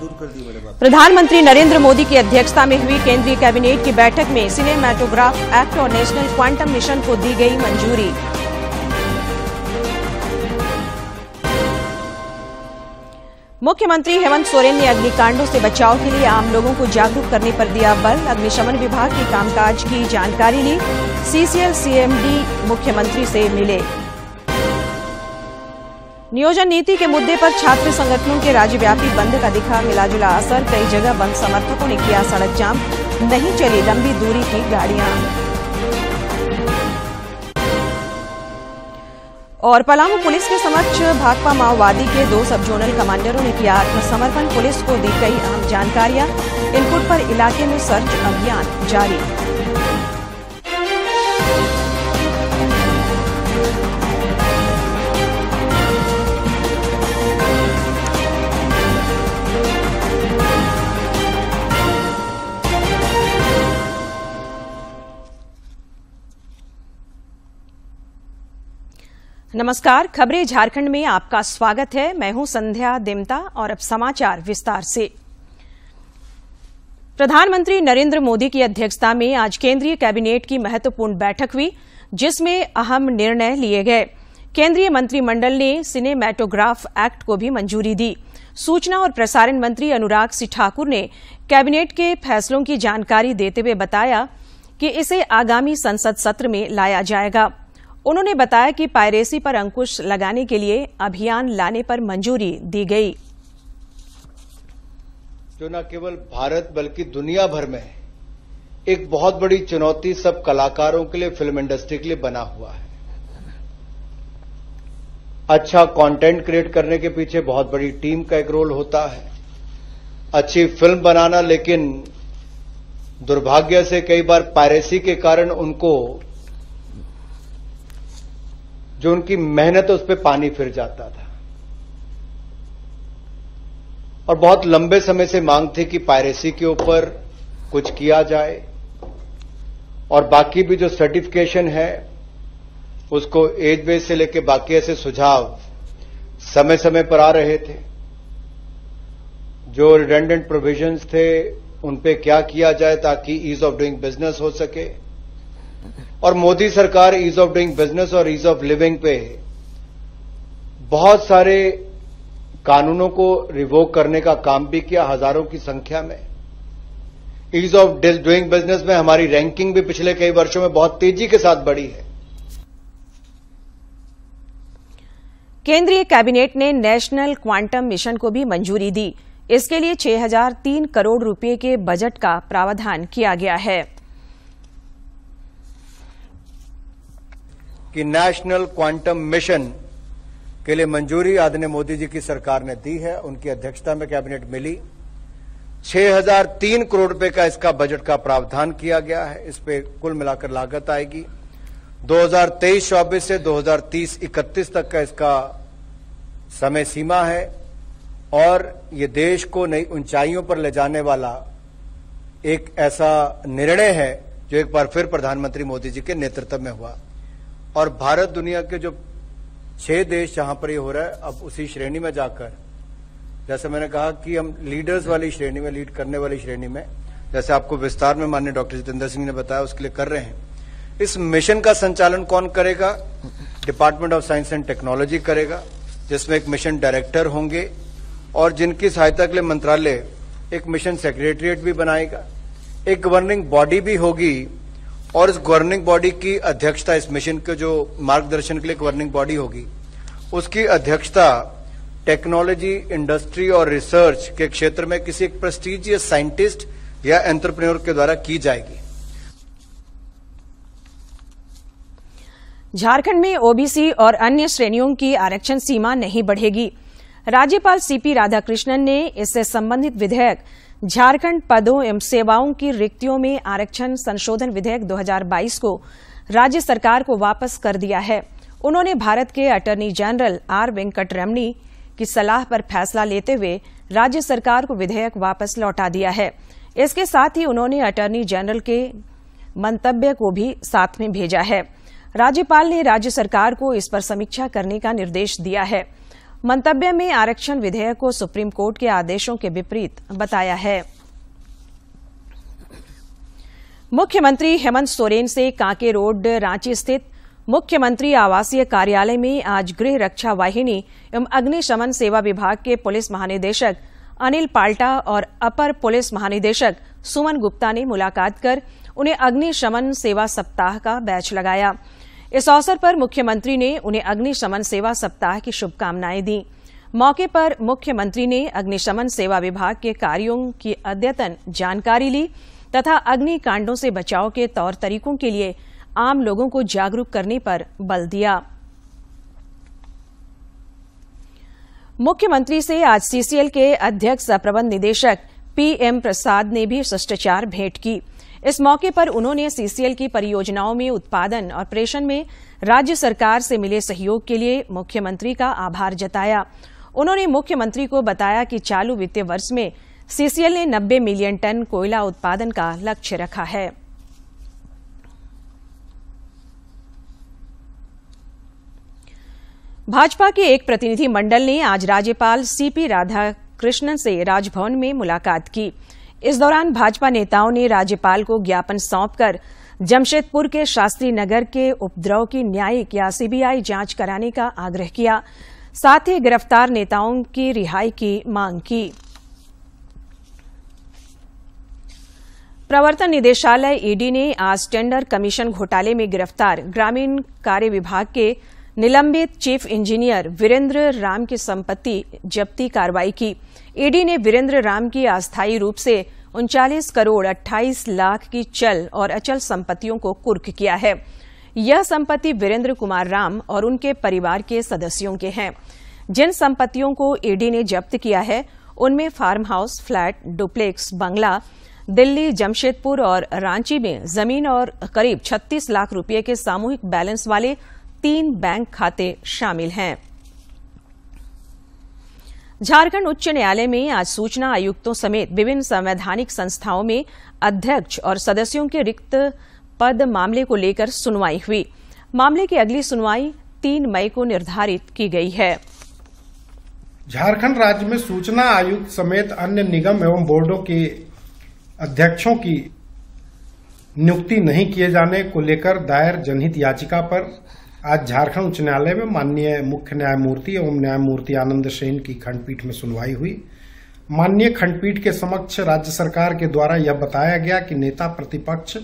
दूर कर दी मेरे बाप। प्रधानमंत्री नरेंद्र मोदी की अध्यक्षता में हुई केंद्रीय कैबिनेट की बैठक में सिनेमैटोग्राफ एक्ट और नेशनल क्वांटम मिशन को दी गई मंजूरी। मुख्यमंत्री हेमंत सोरेन ने अग्निकांडों से बचाव के लिए आम लोगों को जागरूक करने पर दिया बल। अग्निशमन विभाग के कामकाज की जानकारी ली। सीसीएल सीएमडी मुख्यमंत्री से मिले। नियोजन नीति के मुद्दे पर छात्र संगठनों के राज्यव्यापी बंद का दिखा मिलाजुला असर। कई जगह बंद समर्थकों ने किया सड़क जाम। नहीं चली लंबी दूरी की गाड़ियां। और पलामू पुलिस के समक्ष भाकपा माओवादी के 2 सब जोनल कमांडरों ने किया आत्मसमर्पण। पुलिस को दी कई अहम जानकारियां। इनपुट पर इलाके में सर्च अभियान जारी। नमस्कार, खबरें झारखंड में आपका स्वागत है। मैं हूं संध्या दिमता और अब समाचार विस्तार से। प्रधानमंत्री नरेंद्र मोदी की अध्यक्षता में आज केंद्रीय कैबिनेट की महत्वपूर्ण बैठक हुई, जिसमें अहम निर्णय लिए गए। केंद्रीय मंत्रिमंडल ने सिनेमैटोग्राफ एक्ट को भी मंजूरी दी। सूचना और प्रसारण मंत्री अनुराग सिंह ठाकुर ने कैबिनेट के फैसलों की जानकारी देते हुए बताया कि इसे आगामी संसद सत्र में लाया जाएगा। उन्होंने बताया कि पायरेसी पर अंकुश लगाने के लिए अभियान लाने पर मंजूरी दी गई, जो न केवल भारत बल्कि दुनिया भर में एक बहुत बड़ी चुनौती सब कलाकारों के लिए, फिल्म इंडस्ट्री के लिए बना हुआ है। अच्छा कंटेंट क्रिएट करने के पीछे बहुत बड़ी टीम का एक रोल होता है, अच्छी फिल्म बनाना, लेकिन दुर्भाग्य से कई बार पायरेसी के कारण उनको जो उनकी मेहनत है उस पर पानी फिर जाता था। और बहुत लंबे समय से मांग थी कि पायरेसी के ऊपर कुछ किया जाए और बाकी भी जो सर्टिफिकेशन है उसको एज बेस से लेकर बाकी ऐसे सुझाव समय समय पर आ रहे थे। जो रिडेंडेंट प्रोविजंस थे उन पे क्या किया जाए ताकि ईज ऑफ डूइंग बिजनेस हो सके। और मोदी सरकार ईज ऑफ डूइंग बिजनेस और ईज ऑफ लिविंग पे बहुत सारे कानूनों को रिवोक करने का काम भी किया, हजारों की संख्या में। ईज ऑफ डूइंग बिजनेस में हमारी रैंकिंग भी पिछले कई वर्षों में बहुत तेजी के साथ बढ़ी है। केंद्रीय कैबिनेट ने नेशनल क्वांटम मिशन को भी मंजूरी दी। इसके लिए 6003 करोड़ रुपए के बजट का प्रावधान किया गया है। कि नेशनल क्वांटम मिशन के लिए मंजूरी आदरणीय मोदी जी की सरकार ने दी है। उनकी अध्यक्षता में कैबिनेट मिली। 6003 करोड़ रुपए का इसका बजट का प्रावधान किया गया है। इस पे कुल मिलाकर लागत आएगी 2023-24 से 2030-31 तक का इसका समय सीमा है। और ये देश को नई ऊंचाइयों पर ले जाने वाला एक ऐसा निर्णय है जो एक बार फिर प्रधानमंत्री मोदी जी के नेतृत्व में हुआ। और भारत दुनिया के जो 6 देश जहां पर ये हो रहा है, अब उसी श्रेणी में जाकर, जैसे मैंने कहा कि हम लीडर्स वाली श्रेणी में, लीड करने वाली श्रेणी में, जैसे आपको विस्तार में माननीय डॉक्टर जितेंद्र सिंह ने बताया, उसके लिए कर रहे हैं। इस मिशन का संचालन कौन करेगा? Department of science and technology करेगा, जिसमें एक मिशन डायरेक्टर होंगे और जिनकी सहायता के लिए मंत्रालय एक मिशन सेक्रेटरिएट भी बनाएगा। एक गवर्निंग बॉडी भी होगी और इस गवर्निंग बॉडी की अध्यक्षता, इस मिशन के जो मार्गदर्शन के लिए गवर्निंग बॉडी होगी, उसकी अध्यक्षता टेक्नोलॉजी, इंडस्ट्री और रिसर्च के क्षेत्र में किसी एक प्रेस्टीजियस साइंटिस्ट या एंटरप्रेन्योर के द्वारा की जाएगी। झारखंड में ओबीसी और अन्य श्रेणियों की आरक्षण सीमा नहीं बढ़ेगी। राज्यपाल सीपी राधाकृष्णन ने इससे संबंधित विधेयक झारखंड पदों एवं सेवाओं की रिक्तियों में आरक्षण संशोधन विधेयक 2022 को राज्य सरकार को वापस कर दिया है। उन्होंने भारत के अटॉर्नी जनरल आर वेंकटरमणी की सलाह पर फैसला लेते हुए राज्य सरकार को विधेयक वापस लौटा दिया है। इसके साथ ही उन्होंने अटॉर्नी जनरल के मंतव्य को भी साथ में भेजा है। राज्यपाल ने राज्य सरकार को इस पर समीक्षा करने का निर्देश दिया है। मंतव्य में आरक्षण विधेयक को सुप्रीम कोर्ट के आदेशों के विपरीत बताया है। मुख्यमंत्री हेमंत सोरेन से कांके रोड रांची स्थित मुख्यमंत्री आवासीय कार्यालय में आज गृह रक्षा वाहिनी एवं अग्निशमन सेवा विभाग के पुलिस महानिदेशक अनिल पाल्टा और अपर पुलिस महानिदेशक सुमन गुप्ता ने मुलाकात कर उन्हें अग्निशमन सेवा सप्ताह का बैच लगाया। इस अवसर पर मुख्यमंत्री ने उन्हें अग्निशमन सेवा सप्ताह की शुभकामनाएं दी। मौके पर मुख्यमंत्री ने अग्निशमन सेवा विभाग के कार्यों की अद्यतन जानकारी ली तथा अग्निकांडों से बचाव के तौर तरीकों के लिए आम लोगों को जागरूक करने पर बल दिया। मुख्यमंत्री से आज सीसीएल के अध्यक्ष प्रबंध निदेशक पीएम प्रसाद ने भी शिष्टाचार भेंट की। इस मौके पर उन्होंने सीसीएल की परियोजनाओं में उत्पादन और प्रेषण में राज्य सरकार से मिले सहयोग के लिए मुख्यमंत्री का आभार जताया। उन्होंने मुख्यमंत्री को बताया कि चालू वित्तीय वर्ष में सीसीएल ने 90 मिलियन टन कोयला उत्पादन का लक्ष्य रखा है। भाजपा के एक प्रतिनिधि मंडल ने आज राज्यपाल सीपी राधाकृष्णन से राजभवन में मुलाकात की। इस दौरान भाजपा नेताओं ने राज्यपाल को ज्ञापन सौंपकर जमशेदपुर के शास्त्री नगर के उपद्रव की न्यायिक या सीबीआई जांच कराने का आग्रह किया। साथ ही गिरफ्तार नेताओं की रिहाई की मांग की। प्रवर्तन निदेशालय ईडी ने आज टेंडर कमीशन घोटाले में गिरफ्तार ग्रामीण कार्य विभाग के निलंबित चीफ इंजीनियर वीरेंद्र राम की संपत्ति जब्ती कार्रवाई की। ईडी ने वीरेंद्र राम की अस्थायी रूप से 39 करोड़ 28 लाख की चल और अचल संपत्तियों को कुर्क किया है। यह संपत्ति वीरेंद्र कुमार राम और उनके परिवार के सदस्यों के हैं। जिन संपत्तियों को ईडी ने जब्त किया है उनमें फार्म हाउस, फ्लैट, डुप्लेक्स, बंगला, दिल्ली, जमशेदपुर और रांची में जमीन और करीब 36 लाख रुपये के सामूहिक बैलेंस वाले 3 बैंक खाते शामिल हैं। झारखंड उच्च न्यायालय में आज सूचना आयुक्तों समेत विभिन्न संवैधानिक संस्थाओं में अध्यक्ष और सदस्यों के रिक्त पद मामले को लेकर सुनवाई हुई। मामले की अगली सुनवाई 3 मई को निर्धारित की गई है। झारखंड राज्य में सूचना आयुक्त समेत अन्य निगम एवं बोर्डों के अध्यक्षों की नियुक्ति नहीं किए जाने को लेकर दायर जनहित याचिका पर आज झारखंड उच्च न्यायालय में माननीय मुख्य न्यायमूर्ति एवं न्यायमूर्ति आनंद सेन की खंडपीठ में सुनवाई हुई। माननीय खंडपीठ के समक्ष राज्य सरकार के द्वारा यह बताया गया कि नेता प्रतिपक्ष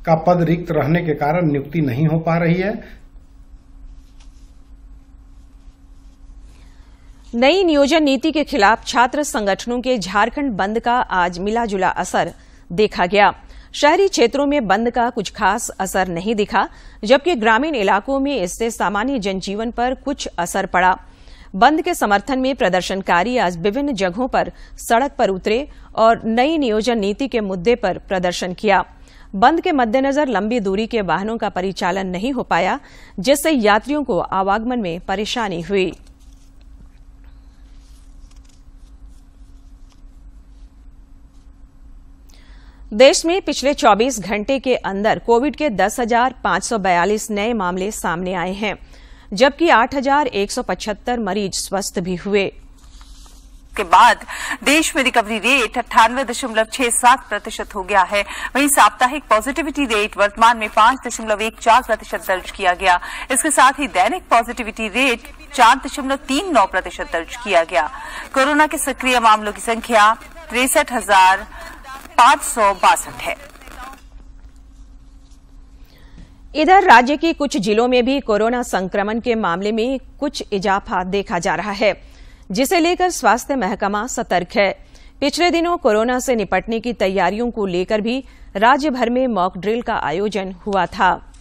का पद रिक्त रहने के कारण नियुक्ति नहीं हो पा रही है। नई नियोजन नीति के खिलाफ छात्र संगठनों के झारखंड बंद का आज मिला-जुला असर देखा गया। शहरी क्षेत्रों में बंद का कुछ खास असर नहीं दिखा, जबकि ग्रामीण इलाकों में इससे सामान्य जनजीवन पर कुछ असर पड़ा। बंद के समर्थन में प्रदर्शनकारी आज विभिन्न जगहों पर सड़क पर उतरे और नई नियोजन नीति के मुद्दे पर प्रदर्शन किया। बंद के मद्देनजर लंबी दूरी के वाहनों का परिचालन नहीं हो पाया, जिससे यात्रियों को आवागमन में परेशानी हुई। देश में पिछले 24 घंटे के अंदर कोविड के 10,542 नए मामले सामने आए हैं, जबकि 8,175 मरीज स्वस्थ भी हुए। के बाद देश में रिकवरी रेट 98.67% हो गया है। वहीं साप्ताहिक पॉजिटिविटी रेट वर्तमान में 5.14% दर्ज किया गया। इसके साथ ही दैनिक पॉजिटिविटी रेट 4.39% दर्ज किया गया। कोरोना के सक्रिय मामलों की संख्या 63,562 है। इधर राज्य के कुछ जिलों में भी कोरोना संक्रमण के मामले में कुछ इजाफा देखा जा रहा है, जिसे लेकर स्वास्थ्य महकमा सतर्क है। पिछले दिनों कोरोना से निपटने की तैयारियों को लेकर भी राज्य भर में मॉक ड्रिल का आयोजन हुआ था।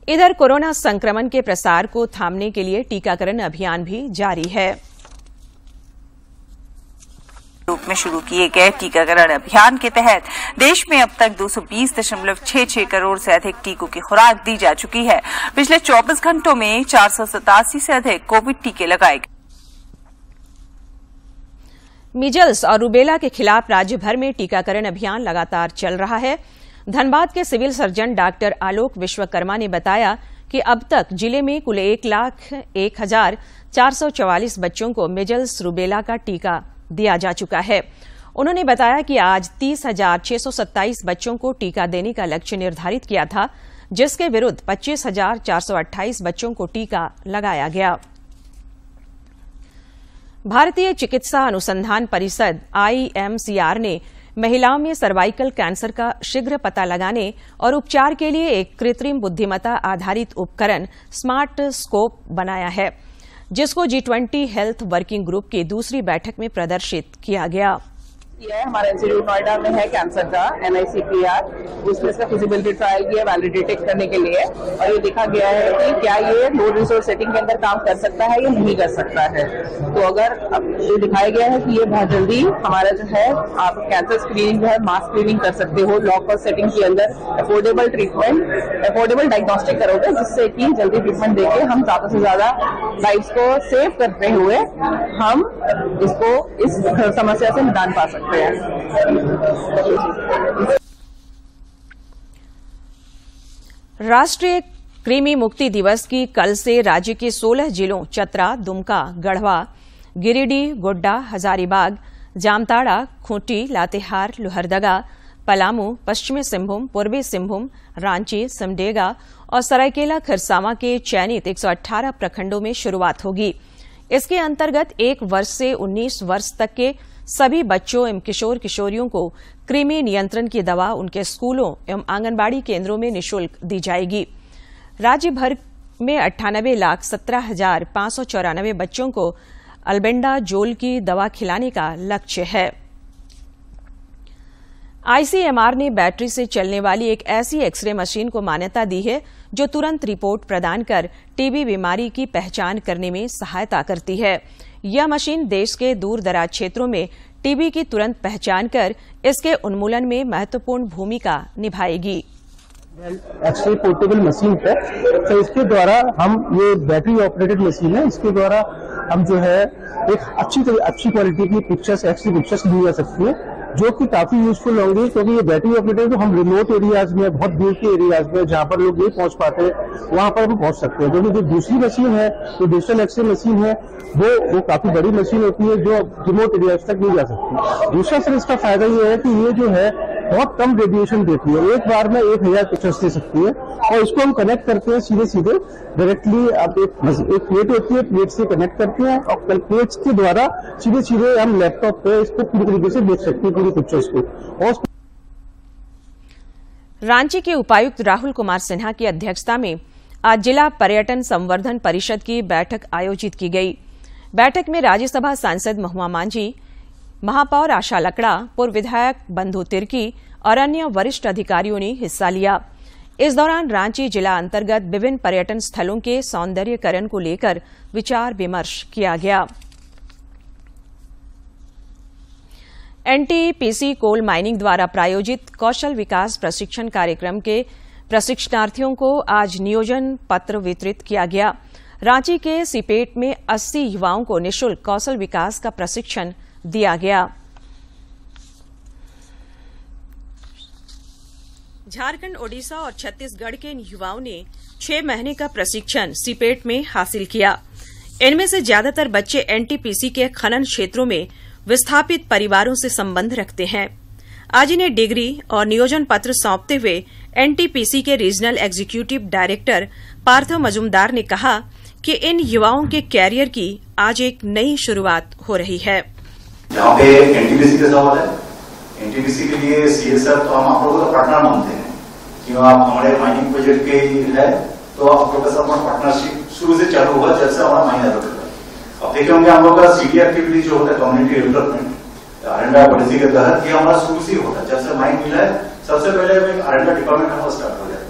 इधर कोरोना संक्रमण के प्रसार को थामने के लिए टीकाकरण अभियान भी जारी है। रूप में शुरू किए गए टीकाकरण अभियान के तहत देश में अब तक 220.66 करोड़ से अधिक टीकों की खुराक दी जा चुकी है। पिछले 24 घंटों में 487 से अधिक कोविड टीके लगाए गए। मीजल्स और रूबेला के खिलाफ राज्य भर में टीकाकरण अभियान लगातार चल रहा है। धनबाद के सिविल सर्जन डॉक्टर आलोक विश्वकर्मा ने बताया कि अब तक जिले में कुल 1,01,444 बच्चों को मीजल्स रूबेला का टीका दिया जा चुका है। उन्होंने बताया कि आज 30,627 बच्चों को टीका देने का लक्ष्य निर्धारित किया था, जिसके विरुद्ध 25,428 बच्चों को टीका लगाया गया। भारतीय चिकित्सा अनुसंधान परिषद IMCR ने महिलाओं में सर्वाइकल कैंसर का शीघ्र पता लगाने और उपचार के लिए एक कृत्रिम बुद्धिमत्ता आधारित उपकरण स्मार्ट स्कोप बनाया है, जिसको G20 हेल्थ वर्किंग ग्रुप की दूसरी बैठक में प्रदर्शित किया गया। ये हमारा इंस्टीट्यूट नोएडा में है कैंसर का NICPR, उसमें इसका फिजिबिलिटी ट्रायल किया वैलिडेट करने के लिए, और ये देखा गया है कि क्या ये लो रिसोर्स सेटिंग के अंदर काम कर सकता है या नहीं कर सकता है। तो अगर अब ये दिखाया गया है कि ये बहुत जल्दी हमारा जो है आप कैंसर स्क्रीनिंग जो है मास स्क्रीनिंग कर सकते हो लॉ कॉस्ट सेटिंग के अंदर, अफोर्डेबल ट्रीटमेंट, अफोर्डेबल डायग्नोस्टिक करोगे, जिससे कि जल्दी ट्रीटमेंट देके हम ज्यादा से ज्यादा लाइफ को सेव करते हुए हम इसको इस समस्या से निदान पा सकते हैं। राष्ट्रीय कृमि मुक्ति दिवस की कल से राज्य के 16 जिलों चतरा, दुमका, गढ़वा, गिरिडीह, गोड्डा, हजारीबाग, जामताड़ा, खूंटी, लातेहार, लोहरदगा, पलामू, पश्चिमी सिंहभूम, पूर्वी सिंहभूम, रांची, सिमडेगा और सरायकेला खरसावां के चयनित 118 प्रखंडों में शुरुआत होगी। इसके अंतर्गत 1 वर्ष से 19 वर्ष तक के सभी बच्चों एवं किशोर किशोरियों को कृमि नियंत्रण की दवा उनके स्कूलों एवं आंगनबाड़ी केंद्रों में निःशुल्क दी जाएगी। राज्य भर में 98,17,594 बच्चों को अल्बेंडाजोल की दवा खिलाने का लक्ष्य है। ICMR ने बैटरी से चलने वाली एक ऐसी एक्सरे मशीन को मान्यता दी है जो तुरंत रिपोर्ट प्रदान कर टीबी बीमारी की पहचान करने में सहायता करती है। यह मशीन देश के दूर दराज क्षेत्रों में टीबी की तुरंत पहचान कर इसके उन्मूलन में महत्वपूर्ण भूमिका निभाएगी। एक्सरे पोर्टेबल मशीन है, तो इसके द्वारा हम ये बैटरी ऑपरेटेड मशीन है, इसके द्वारा हम जो है एक अच्छी क्वालिटी की पिक्चर्स, एक्सरे पिक्चर्स ली जा सकती है, जो कि काफी यूजफुल होंगी, क्योंकि ये बैटरी ऑपरेटेड तो हम रिमोट एरियाज में, बहुत दूर के एरियाज में जहां पर लोग नहीं पहुंच पाते वहां पर हम पहुंच सकते हैं। क्योंकि जो दूसरी मशीन है, जो डिजिटल एक्सरे मशीन है, वो काफी बड़ी मशीन होती है जो रिमोट एरियाज तक नहीं जा सकती। दूसरा सर इसका फायदा ये है कि ये जो है बहुत कम रेडिएशन देती है, एक बार में 1000 पिक्चर्स दे सकती है, और इसको हम कनेक्ट करते हैं सीधे डायरेक्टली। आप एक प्लेट होती है, प्लेट से कनेक्ट करते हैं और प्लेट्स के द्वारा सीधे हम लैपटॉप पे इसको पूरी तरीके से देख सकते हैं, पूरी पिक्चर्स को। और रांची के उपायुक्त राहुल कुमार सिन्हा की अध्यक्षता में आज जिला पर्यटन संवर्धन परिषद की बैठक आयोजित की गई। बैठक में राज्यसभा सांसद महुआ मांझी, महापौर आशा लकड़ा, पूर्व विधायक बंधु तिर्की और अन्य वरिष्ठ अधिकारियों ने हिस्सा लिया। इस दौरान रांची जिला अंतर्गत विभिन्न पर्यटन स्थलों के सौंदर्यीकरण को लेकर विचार विमर्श किया गया। NTPC कोल माइनिंग द्वारा प्रायोजित कौशल विकास प्रशिक्षण कार्यक्रम के प्रशिक्षणार्थियों को आज नियोजन पत्र वितरित किया गया। रांची के सिपेट में 80 युवाओं को निःशुल्क कौशल विकास का प्रशिक्षण दिया गया। झारखंड, ओडिशा और छत्तीसगढ़ के इन युवाओं ने 6 महीने का प्रशिक्षण सिपेट में हासिल किया। इनमें से ज्यादातर बच्चे NTPC के खनन क्षेत्रों में विस्थापित परिवारों से संबंध रखते हैं। आज इन्हें डिग्री और नियोजन पत्र सौंपते हुए NTPC के regional executive director Partha Majumdar ने कहा कि इन युवाओं के कैरियर की आज एक नई शुरुआत हो रही है। जहाँ पे NTPC का सवाल है, NTPC के लिए CSR तो हम आप लोगों का पार्टनर मानते हैं, क्यों आप हमारे माइनिंग प्रोजेक्ट के है, तो आप लोग का साथ पार्टनरशिप शुरू से चालू हुआ जब से हमारा माइनिंग होता है। अब देखे होंगे हम लोग का CD एक्टिविटी जो होता है, कम्युनिटी डेवलपमेंट अरेंडा पॉलिसी के तहत ये हमारा शुरू से होता है। जब से माइंड मिला है, सबसे पहले अरेंडा डिपार्टमेंट हमारा स्टार्ट हो जाता है।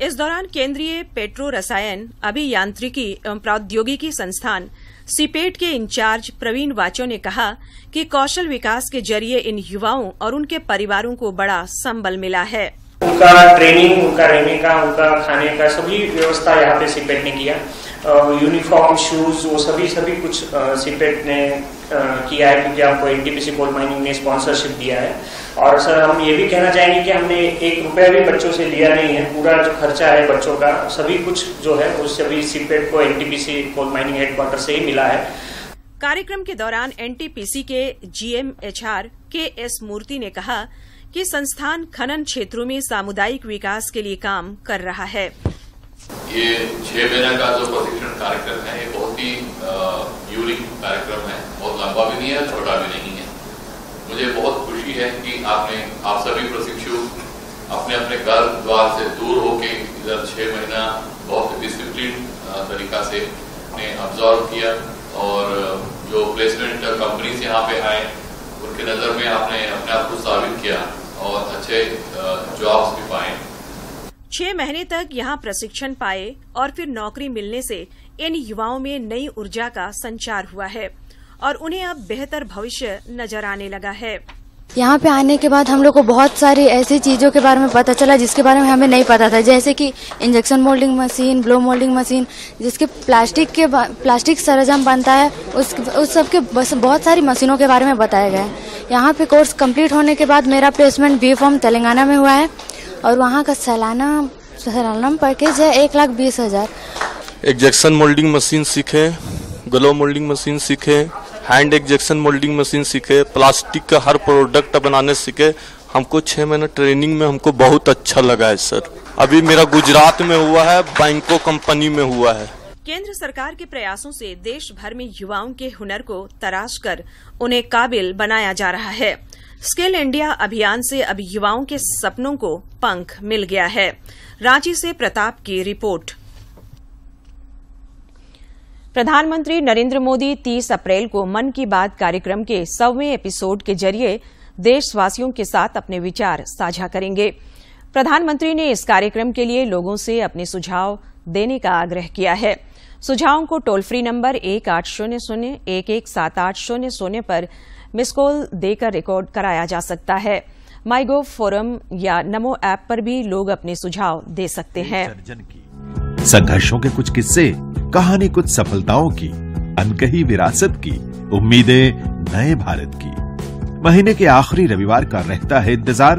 इस दौरान केंद्रीय पेट्रो रसायन अभियांत्रिकी एवं प्रौद्योगिकी संस्थान सिपेट के इंचार्ज प्रवीण वाचो ने कहा कि कौशल विकास के जरिए इन युवाओं और उनके परिवारों को बड़ा संबल मिला है। उनका ट्रेनिंग, उनका रहने का, उनका खाने का सभी व्यवस्था यहाँ पे सिपेट ने किया। यूनिफॉर्म, शूज, वो सभी कुछ सीपेट ने किया है, क्योंकि हमको एनटीपीसी कोल माइनिंग ने स्पॉन्सरशिप दिया है। और सर हम ये भी कहना चाहेंगे कि हमने 1 रुपया भी बच्चों से लिया नहीं है। पूरा जो खर्चा है बच्चों का सभी कुछ जो है वो सभी सीपेट को एनटीपीसी कोल माइनिंग हेडक्वार्टर से ही मिला है। कार्यक्रम के दौरान एनटीपीसी के GMHR KS मूर्ति ने कहा कि संस्थान खनन क्षेत्रों में सामुदायिक विकास के लिए काम कर रहा है। ये 6 महीने का जो प्रशिक्षण कार्यक्रम है ये बहुत ही यूनिक कार्यक्रम है, बहुत लंबा भी नहीं है, छोटा भी नहीं है। मुझे बहुत खुशी है कि आप सभी प्रशिक्षु अपने अपने घर द्वार से दूर होके इधर 6 महीना बहुत डिसिप्लिन तरीका से ने ऑब्जर्व किया और जो प्लेसमेंट कंपनीज यहाँ पे आए उनके नजर में आपने अपने आप को साबित किया और अच्छे जॉब्स भी पाए। 6 महीने तक यहाँ प्रशिक्षण पाए और फिर नौकरी मिलने से इन युवाओं में नई ऊर्जा का संचार हुआ है और उन्हें अब बेहतर भविष्य नजर आने लगा है। यहाँ पे आने के बाद हम लोग को बहुत सारी ऐसी चीजों के बारे में पता चला जिसके बारे में हमें नहीं पता था, जैसे कि injection moulding machine, blow moulding machine, जिसके प्लास्टिक सरंजाम बनता है, उस सब के बहुत सारी मशीनों के बारे में बताया गया है। यहाँ पे कोर्स कंप्लीट होने के बाद मेरा प्लेसमेंट B.Pharm तेलंगाना में हुआ है और वहाँ का सालाना पैकेज है 1,20,000। इंजेक्शन मोल्डिंग मशीन सीखे, ग्लो मोल्डिंग मशीन सीखे, हैंड इंजेक्शन मोल्डिंग मशीन सीखे, प्लास्टिक का हर प्रोडक्ट बनाने सीखे। हमको 6 महीने ट्रेनिंग में हमको बहुत अच्छा लगा है सर। अभी मेरा गुजरात में हुआ है, बैंको कंपनी में हुआ है। केंद्र सरकार के प्रयासों से देश भर में युवाओं के हुनर को तराश कर उन्हें काबिल बनाया जा रहा है। स्किल इंडिया अभियान से अब युवाओं के सपनों को पंख मिल गया है। रांची से प्रताप की रिपोर्ट। प्रधानमंत्री नरेंद्र मोदी 30 अप्रैल को मन की बात कार्यक्रम के 100वें एपिसोड के जरिए देशवासियों के साथ अपने विचार साझा करेंगे। प्रधानमंत्री ने इस कार्यक्रम के लिए लोगों से अपने सुझाव देने का आग्रह किया है। सुझावों को टोल फ्री नंबर 1800-117800 पर मिस कॉल देकर रिकॉर्ड कराया जा सकता है। माईगोव फोरम या नमो ऐप पर भी लोग अपने सुझाव दे सकते हैं। संघर्षों के कुछ किस्से, कहानी कुछ सफलताओं की, अनकही विरासत की, उम्मीदें नए भारत की। महीने के आखिरी रविवार का रहता है इंतजार।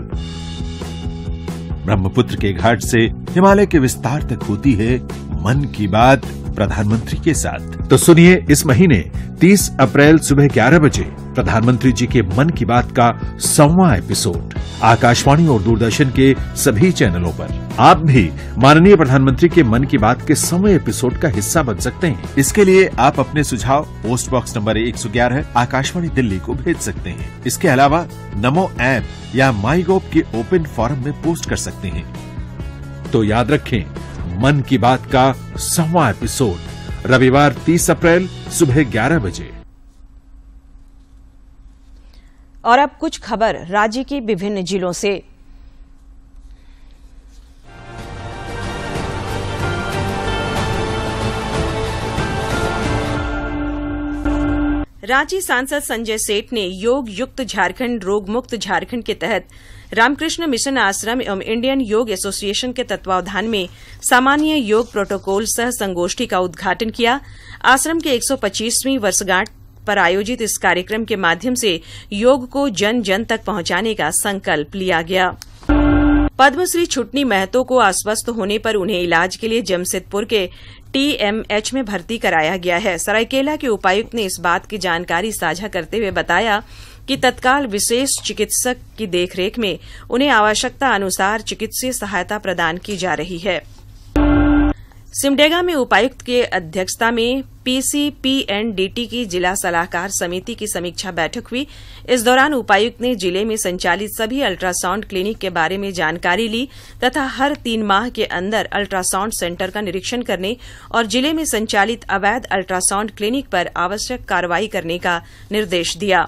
ब्रह्मपुत्र के घाट से हिमालय के विस्तार तक होती है मन की बात प्रधानमंत्री के साथ। तो सुनिए इस महीने 30 अप्रैल सुबह 11 बजे प्रधानमंत्री जी के मन की बात का 100वां एपिसोड आकाशवाणी और दूरदर्शन के सभी चैनलों पर। आप भी माननीय प्रधानमंत्री के मन की बात के 100वें एपिसोड का हिस्सा बन सकते हैं। इसके लिए आप अपने सुझाव post box number 111 Akashvani Delhi को भेज सकते हैं। इसके अलावा नमो ऐप या माईगोव के ओपन फोरम में पोस्ट कर सकते हैं। तो याद रखें, मन की बात का 100वां एपिसोड रविवार 30 अप्रैल सुबह 11 बजे। और अब कुछ खबर राज्य के विभिन्न जिलों से। रांची सांसद संजय सेठ ने योग युक्त झारखंड, रोग मुक्त झारखंड के तहत रामकृष्ण मिशन आश्रम एवं इंडियन योग एसोसिएशन के तत्वावधान में सामान्य योग प्रोटोकॉल सह संगोष्ठी का उद्घाटन किया। आश्रम के 125वीं वर्षगांठ पर आयोजित इस कार्यक्रम के माध्यम से योग को जन जन तक पहुंचाने का संकल्प लिया गया। पद्मश्री छुटनी महतो को अस्वस्थ होने पर उन्हें इलाज के लिए जमशेदपुर के TMH में भर्ती कराया गया है। सरायकेला के उपायुक्त ने इस बात की जानकारी साझा करते हुए बताया कि तत्काल विशेष चिकित्सक की देखरेख में उन्हें आवश्यकता अनुसार चिकित्सीय सहायता प्रदान की जा रही है। सिमडेगा में उपायुक्त के अध्यक्षता में PCPNDT की जिला सलाहकार समिति की समीक्षा बैठक हुई। इस दौरान उपायुक्त ने जिले में संचालित सभी अल्ट्रासाउंड क्लिनिक के बारे में जानकारी ली तथा हर 3 माह के अंदर अल्ट्रासाउंड सेंटर का निरीक्षण करने और जिले में संचालित अवैध अल्ट्रासाउंड क्लिनिक पर आवश्यक कार्रवाई करने का निर्देश दिया।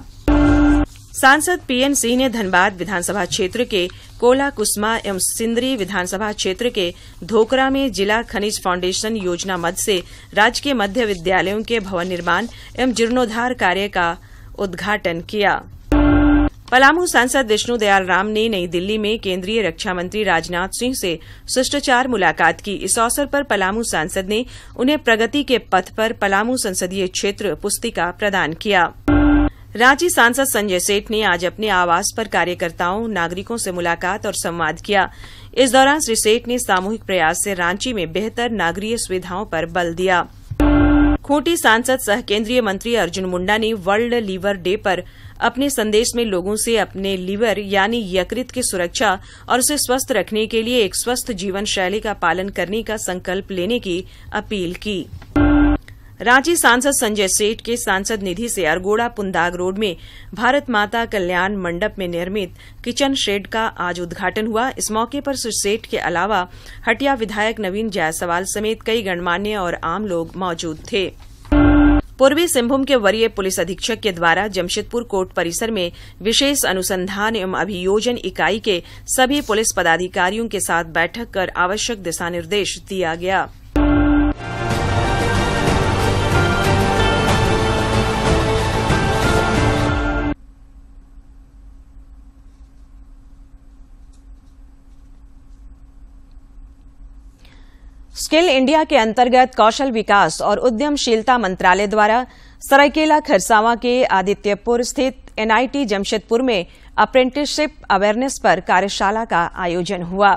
सांसद PN सिंह ने धनबाद विधानसभा क्षेत्र के कोला कुसमा एवं सिंदरी विधानसभा क्षेत्र के धोकरा में जिला खनिज फाउंडेशन योजना मद से राजकीय मध्य विद्यालयों के भवन निर्माण एवं जीर्णोद्धार कार्य का उद्घाटन किया। पलामू सांसद विष्णु दयाल राम ने नई दिल्ली में केंद्रीय रक्षा मंत्री राजनाथ सिंह से शिष्टाचार मुलाकात की। इस अवसर पर पलामू सांसद ने उन्हें प्रगति के पथ पर पलामू संसदीय क्षेत्र पुस्तिका प्रदान किया। रांची सांसद संजय सेठ ने आज अपने आवास पर कार्यकर्ताओं, नागरिकों से मुलाकात और संवाद किया। इस दौरान श्री सेठ ने सामूहिक प्रयास से रांची में बेहतर नागरिक सुविधाओं पर बल दिया। खूंटी सांसद सह केंद्रीय मंत्री अर्जुन मुंडा ने वर्ल्ड लीवर डे पर अपने संदेश में लोगों से अपने लीवर यानी यकृत की सुरक्षा और उसे स्वस्थ रखने के लिए एक स्वस्थ जीवन शैली का पालन करने का संकल्प लेने की अपील की। रांची सांसद संजय सेठ के सांसद निधि से अरगोड़ा पुंदाग रोड में भारत माता कल्याण मंडप में निर्मित किचन शेड का आज उद्घाटन हुआ। इस मौके पर श्री सेठ के अलावा हटिया विधायक नवीन जायसवाल समेत कई गणमान्य और आम लोग मौजूद थे। पूर्वी सिंहभूम के वरीय पुलिस अधीक्षक के द्वारा जमशेदपुर कोर्ट परिसर में विशेष अनुसंधान एवं अभियोजन इकाई के सभी पुलिस पदाधिकारियों के साथ बैठक कर आवश्यक दिशा निर्देश दिया गया। स्किल इंडिया के अंतर्गत कौशल विकास और उद्यमशीलता मंत्रालय द्वारा सरायकेला खरसावां के आदित्यपुर स्थित एनआईटी जमशेदपुर में अप्रेंटिसशिप अवेयरनेस पर कार्यशाला का आयोजन हुआ।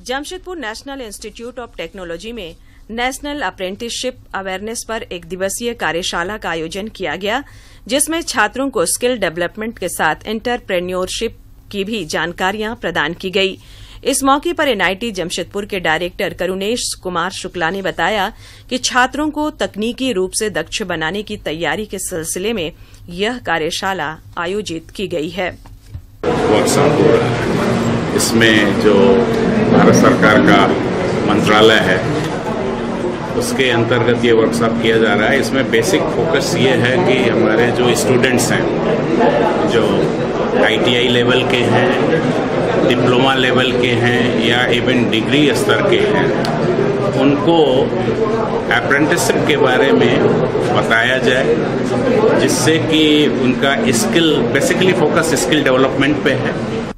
Jamshedpur national institute of technology में नेशनल अप्रेंटिसशिप अवेयरनेस पर एक दिवसीय कार्यशाला का आयोजन किया गया, जिसमें छात्रों को स्किल डेवलपमेंट के साथ एंटरप्रेन्योरशिप की भी जानकारियां प्रदान की गई। इस मौके पर एनआईटी जमशेदपुर के डायरेक्टर करुणेश कुमार शुक्ला ने बताया कि छात्रों को तकनीकी रूप से दक्ष बनाने की तैयारी के सिलसिले में यह कार्यशाला आयोजित की गई है। वर्कशॉप हो रहा है, इसमें जो भारत सरकार का मंत्रालय है उसके अंतर्गत ये वर्कशॉप किया जा रहा है। इसमें बेसिक फोकस ये है कि हमारे जो स्टूडेंट्स हैं, जो आईटीआई लेवल के हैं, डिप्लोमा लेवल के हैं या इवन डिग्री स्तर के हैं, उनको अप्रेंटिसशिप के बारे में बताया जाए, जिससे कि उनका skill basically focus skill development पे है।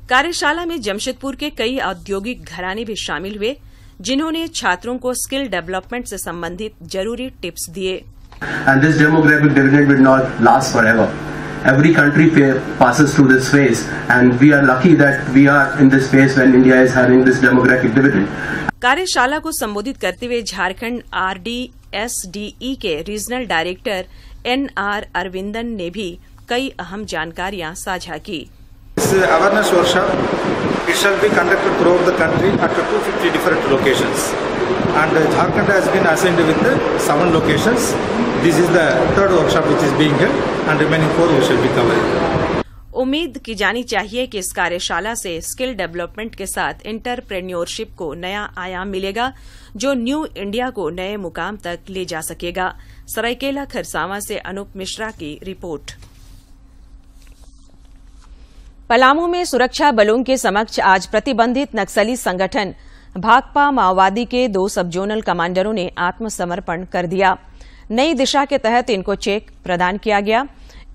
कार्यशाला में जमशेदपुर के कई औद्योगिक घराने भी शामिल हुए, जिन्होंने छात्रों को स्किल डेवलपमेंट से संबंधित जरूरी टिप्स दिए। And this demographic dividend will not last forever. Every country passes through this phase, and we are lucky that we are in this phase when India is having this demographic dividend. कार्यशाला को संबोधित करते हुए Jharkhand RDSDE के regional director NR Aravindan ने भी कई अहम जानकारियां साझा की। This awareness workshop, it shall be conducted throughout the country at 250 different locations, and Jharkhand has been assigned with 7 locations. This is the third workshop which is being held, and remaining 4 we shall be covering. उम्मीद की जानी चाहिए कि इस कार्यशाला से skill development के साथ एंटरप्रेन्योरशिप को नया आयाम मिलेगा, जो न्यू इंडिया को नए मुकाम तक ले जा सकेगा। सरायकेला खरसावां से अनूप मिश्रा की रिपोर्ट। पलामू में सुरक्षा बलों के समक्ष आज प्रतिबंधित नक्सली संगठन भाकपा माओवादी के 2 सब जोनल कमांडरों ने आत्मसमर्पण कर दिया। नई दिशा के तहत इनको चेक प्रदान किया गया।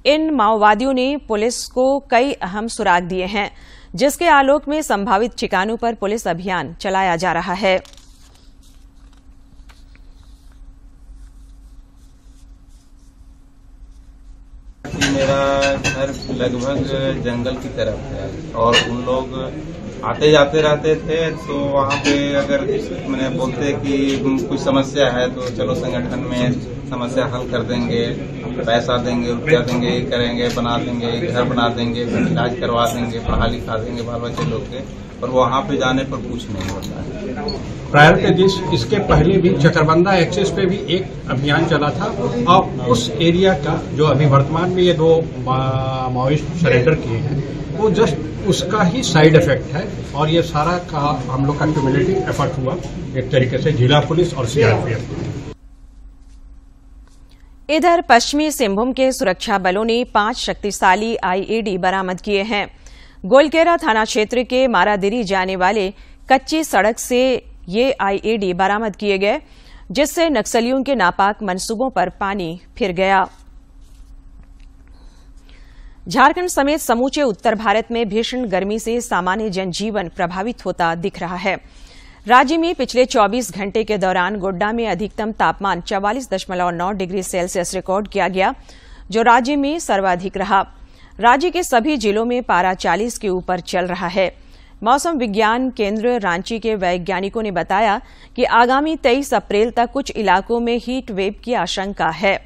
इन माओवादियों ने पुलिस को कई अहम सुराग दिए हैं, जिसके आलोक में संभावित ठिकानों पर पुलिस अभियान चलाया जा रहा है। मेरा घर लगभग जंगल की तरफ है और उन लोग आते जाते रहते थे, तो वहाँ पे अगर मैंने बोलते कि कुछ समस्या है तो चलो संगठन में समस्या हल कर देंगे, पैसा देंगे, रुपया देंगे, ये करेंगे, बना देंगे, घर बना देंगे, इलाज करवा देंगे, पढ़ा लिखा देंगे बाल बच्चे लोग के, और वहाँ पे जाने पर कुछ नहीं होता है। प्रायर के दिस इसके पहले भी चकरबंदा एक्सेस पे भी एक अभियान चला था, और उस एरिया का जो अभी वर्तमान में ये 2 माओइस्ट सरेंडर किए हैं, वो जस्ट उसका ही साइड इफेक्ट है, और ये सारा का हम लोग का क्यूमुलेटिव एफर्ट हुआ एक तरीके से जिला पुलिस और सीआरपीएफ। इधर पश्चिमी सिंहभूम के सुरक्षा बलों ने 5 शक्तिशाली आईईडी बरामद किए हैं। गोलकेरा थाना क्षेत्र के मारादिरी जाने वाले कच्ची सड़क से ये आईईडी बरामद किए गए। जिससे नक्सलियों के नापाक मंसूबों पर पानी फिर गया। झारखंड समेत समूचे उत्तर भारत में भीषण गर्मी से सामान्य जनजीवन प्रभावित होता दिख रहा है। राज्य में पिछले 24 घंटे के दौरान गोड्डा में अधिकतम तापमान 44.9 डिग्री सेल्सियस रिकॉर्ड किया गया, जो राज्य में सर्वाधिक रहा। राज्य के सभी जिलों में पारा 40 के ऊपर चल रहा है। मौसम विज्ञान केंद्र रांची के वैज्ञानिकों ने बताया कि आगामी 23 अप्रैल तक कुछ इलाकों में हीट वेव की आशंका है।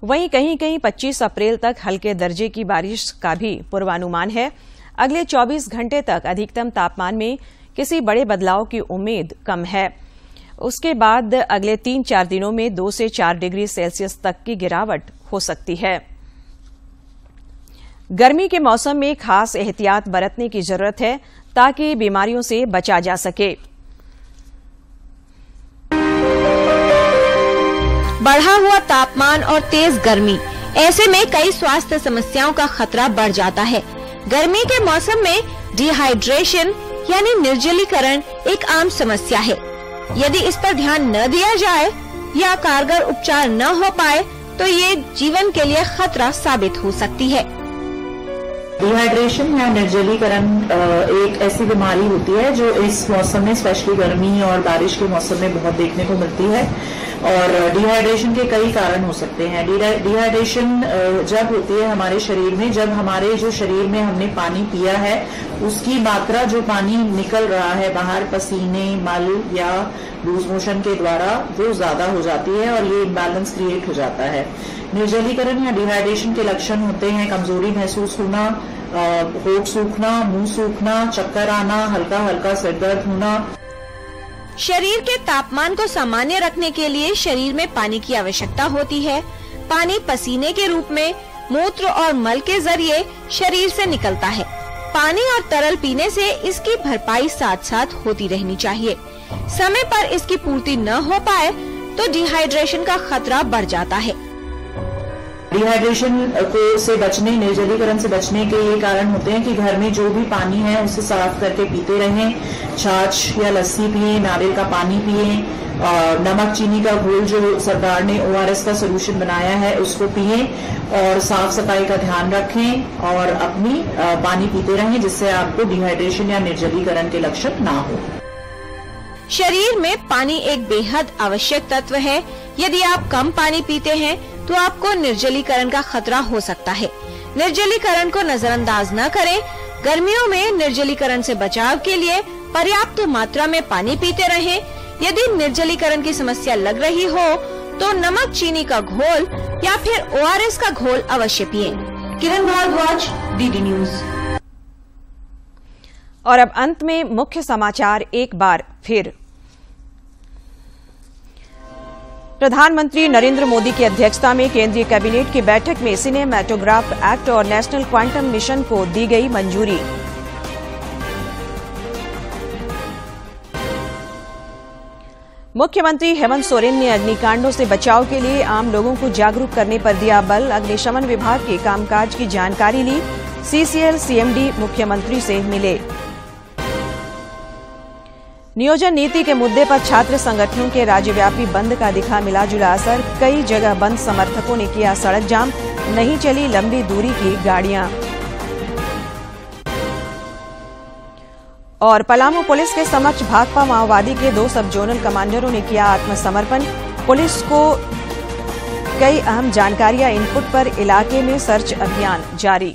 वहीं कहीं कहीं 25 अप्रैल तक हल्के दर्जे की बारिश का भी पूर्वानुमान है। अगले 24 घंटे तक अधिकतम तापमान में किसी बड़े बदलाव की उम्मीद कम है। उसके बाद अगले 3-4 दिनों में 2 से 4 डिग्री सेल्सियस तक की गिरावट हो सकती है। गर्मी के मौसम में खास एहतियात बरतने की जरूरत है ताकि बीमारियों से बचा जा सके। बढ़ा हुआ तापमान और तेज गर्मी, ऐसे में कई स्वास्थ्य समस्याओं का खतरा बढ़ जाता है। गर्मी के मौसम में डिहाइड्रेशन यानी निर्जलीकरण एक आम समस्या है। यदि इस पर ध्यान न दिया जाए या कारगर उपचार न हो पाए तो ये जीवन के लिए खतरा साबित हो सकती है। डिहाइड्रेशन या निर्जलीकरण एक ऐसी बीमारी होती है जो इस मौसम में, स्पेशली गर्मी और बारिश के मौसम में बहुत देखने को मिलती है। और डिहाइड्रेशन के कई कारण हो सकते हैं। डिहाइड्रेशन जब होती है हमारे शरीर में, जब हमारे जो शरीर में हमने पानी पिया है उसकी मात्रा, जो पानी निकल रहा है बाहर पसीने, मल या लूज मोशन के द्वारा, वो ज्यादा हो जाती है और ये इम्बैलेंस क्रिएट हो जाता है। निर्जलीकरण या डिहाइड्रेशन के लक्षण होते हैं कमजोरी महसूस होना, होठ सूखना, मुंह सूखना, चक्कर आना, हल्का हल्का सिर दर्द होना। शरीर के तापमान को सामान्य रखने के लिए शरीर में पानी की आवश्यकता होती है। पानी पसीने के रूप में मूत्र और मल के जरिए शरीर से निकलता है। पानी और तरल पीने से इसकी भरपाई साथ साथ होती रहनी चाहिए। समय पर इसकी पूर्ति न हो पाए तो डिहाइड्रेशन का खतरा बढ़ जाता है। डिहाइड्रेशन से बचने, निर्जलीकरण से बचने के ये कारण होते हैं कि घर में जो भी पानी है उसे साफ करके पीते रहें। छाछ या लस्सी पिए, नारियल का पानी पिए, और नमक चीनी का घोल जो सरकार ने ORS का सोल्यूशन बनाया है उसको पिए और साफ सफाई का ध्यान रखें और अपनी पानी पीते रहें, जिससे आपको डिहाइड्रेशन या निर्जलीकरण के लक्षण ना हो। शरीर में पानी एक बेहद आवश्यक तत्व है। यदि आप कम पानी पीते हैं तो आपको निर्जलीकरण का खतरा हो सकता है। निर्जलीकरण को नजरअंदाज न करें। गर्मियों में निर्जलीकरण से बचाव के लिए पर्याप्त मात्रा में पानी पीते रहें। यदि निर्जलीकरण की समस्या लग रही हो तो नमक चीनी का घोल या फिर ORS का घोल अवश्य पिएं। किरण भारद्वाज, DD न्यूज। और अब अंत में मुख्य समाचार एक बार फिर। प्रधानमंत्री नरेंद्र मोदी की अध्यक्षता में केंद्रीय कैबिनेट की बैठक में सिनेमैटोग्राफ एक्ट और नेशनल क्वांटम मिशन को दी गई मंजूरी। मुख्यमंत्री हेमंत सोरेन ने अग्निकांडों से बचाव के लिए आम लोगों को जागरूक करने पर दिया बल। अग्निशमन विभाग के कामकाज की जानकारी ली। CCL CMD मुख्यमंत्री से मिले। नियोजन नीति के मुद्दे पर छात्र संगठनों के राज्यव्यापी बंद का दिखा मिला जुला असर। कई जगह बंद समर्थकों ने किया सड़क जाम, नहीं चली लंबी दूरी की गाड़ियां। और पलामू पुलिस के समक्ष भाकपा माओवादी के 2 सब जोनल कमांडरों ने किया आत्मसमर्पण। पुलिस को कई अहम जानकारियां इनपुट पर इलाके में सर्च अभियान जारी।